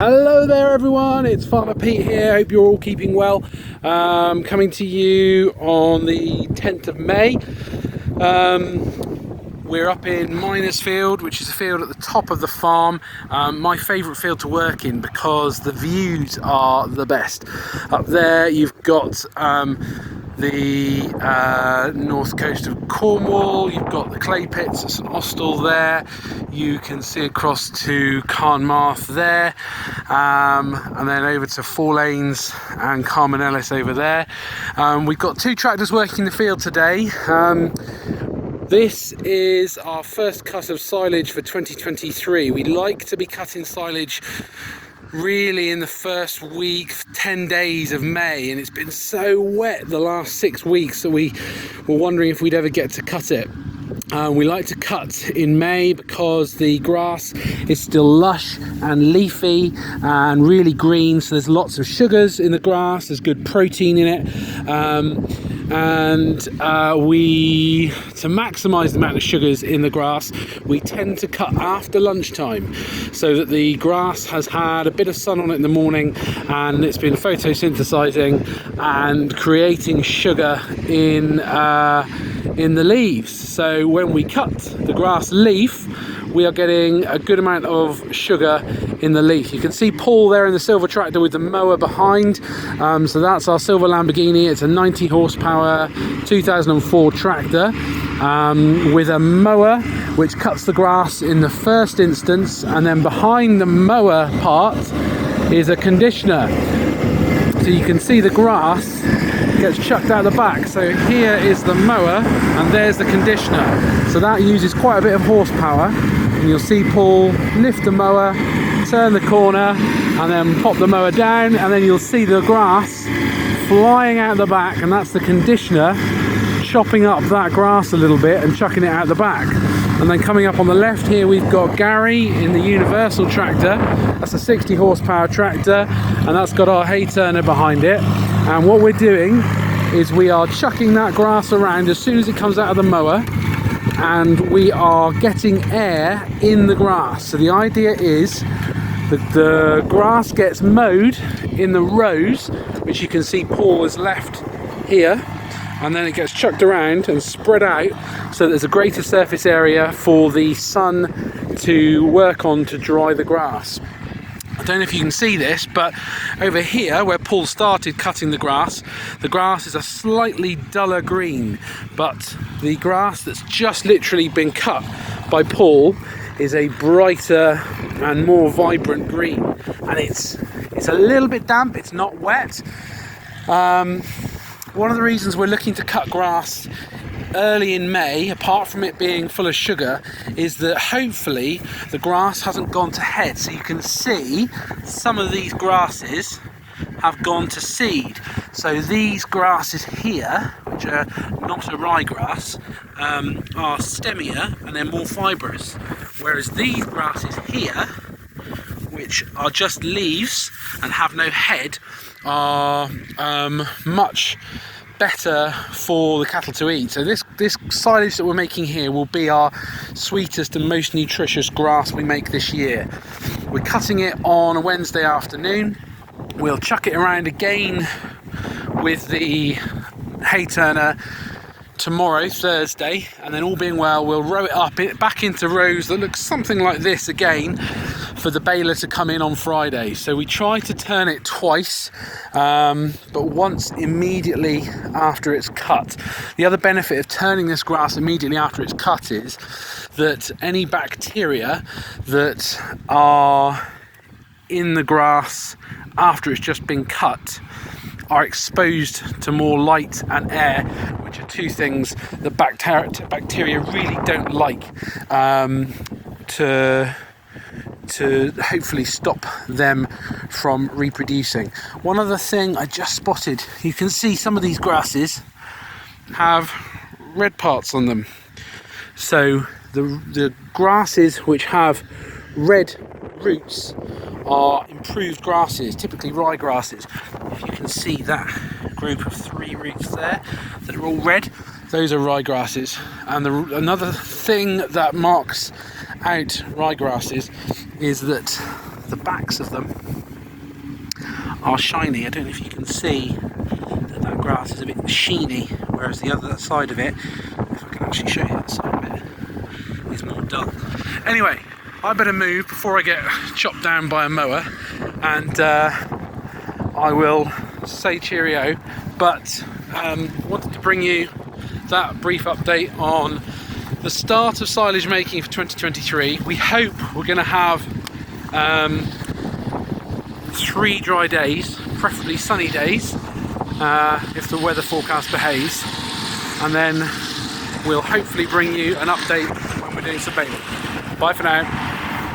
Hello there everyone, it's Farmer Pete here. Hope you're all keeping well. Coming to you on the 10th of May. We're up in Miners Field, which is a field at the top of the farm. My favourite field to work in because the views are the best. Up there you've got the north coast of Cornwall, you've got the clay pits at St Austell there, you can see across to Carnmarth there, and then over to Four Lanes and Carmen Ellis over there. We've got two tractors working the field today. This is our first cut of silage for 2023. We like to be cutting silage really in the first week, 10 days of May, and it's been so wet the last 6 weeks that we were wondering if we'd ever get to cut it. We like to cut in May because the grass is still lush and leafy and really green, so there's lots of sugars in the grass, there's good protein in it, to maximise the amount of sugars in the grass, we tend to cut after lunchtime so that the grass has had a bit of sun on it in the morning and it's been photosynthesizing and creating sugar in the leaves. So when we cut the grass leaf, we are getting a good amount of sugar in the leaf. You can see Paul there in the silver tractor with the mower behind. So that's our silver Lamborghini. It's a 90 horsepower 2004 tractor with a mower which cuts the grass in the first instance, and then behind the mower part is a conditioner. So you can see the grass gets chucked out the back. So here is the mower and there's the conditioner. So that uses quite a bit of horsepower. And you'll see Paul lift the mower, turn the corner, and then pop the mower down, and then you'll see the grass flying out the back, and that's the conditioner chopping up that grass a little bit and chucking it out the back. And then coming up on the left here, we've got Gary in the universal tractor. That's a 60 horsepower tractor, and that's got our hay turner behind it. And what we're doing is we are chucking that grass around as soon as it comes out of the mower, and we are getting air in the grass. So the idea is that the grass gets mowed in the rows, which you can see Paul has left here, and then it gets chucked around and spread out so there's a greater surface area for the sun to work on to dry the grass. I don't know if you can see this, but over here where Paul started cutting the grass is a slightly duller green, but the grass that's just literally been cut by Paul is a brighter and more vibrant green, and it's a little bit damp, it's not wet. One of the reasons we're looking to cut grass early in May, apart from it being full of sugar, is that hopefully the grass hasn't gone to head. So you can see some of these grasses have gone to seed. So these grasses here, which are not a ryegrass, are stemmier and they're more fibrous, whereas these grasses here, which are just leaves and have no head, are much better for the cattle to eat. So this silage that we're making here will be our sweetest and most nutritious grass we make this year. We're cutting it on a Wednesday afternoon. We'll chuck it around again with the hay turner tomorrow, Thursday, and then all being well we'll row it up back into rows that look something like this again for the baler to come in on Friday. So we try to turn it twice, but once immediately after it's cut. The other benefit of turning this grass immediately after it's cut is that any bacteria that are in the grass after it's just been cut are exposed to more light and air, which are two things that bacteria really don't like, to hopefully stop them from reproducing. One other thing I just spotted, you can see some of these grasses have red parts on them. So the grasses which have red roots are improved grasses, typically rye grasses. If you can see that group of 3 roots there that are all red, those are rye grasses. And another thing that marks out rye grasses is that the backs of them are shiny. I don't know if you can see that grass is a bit sheeny, whereas the other side of it, if I can actually show you that side of it, is more dull. Anyway, I better move before I get chopped down by a mower, and I will say cheerio, but wanted to bring you that brief update on the start of silage making for 2023. We hope we're going to have 3 dry days, preferably sunny days, if the weather forecast behaves, and then we'll hopefully bring you an update when we're doing some baling. Bye for now.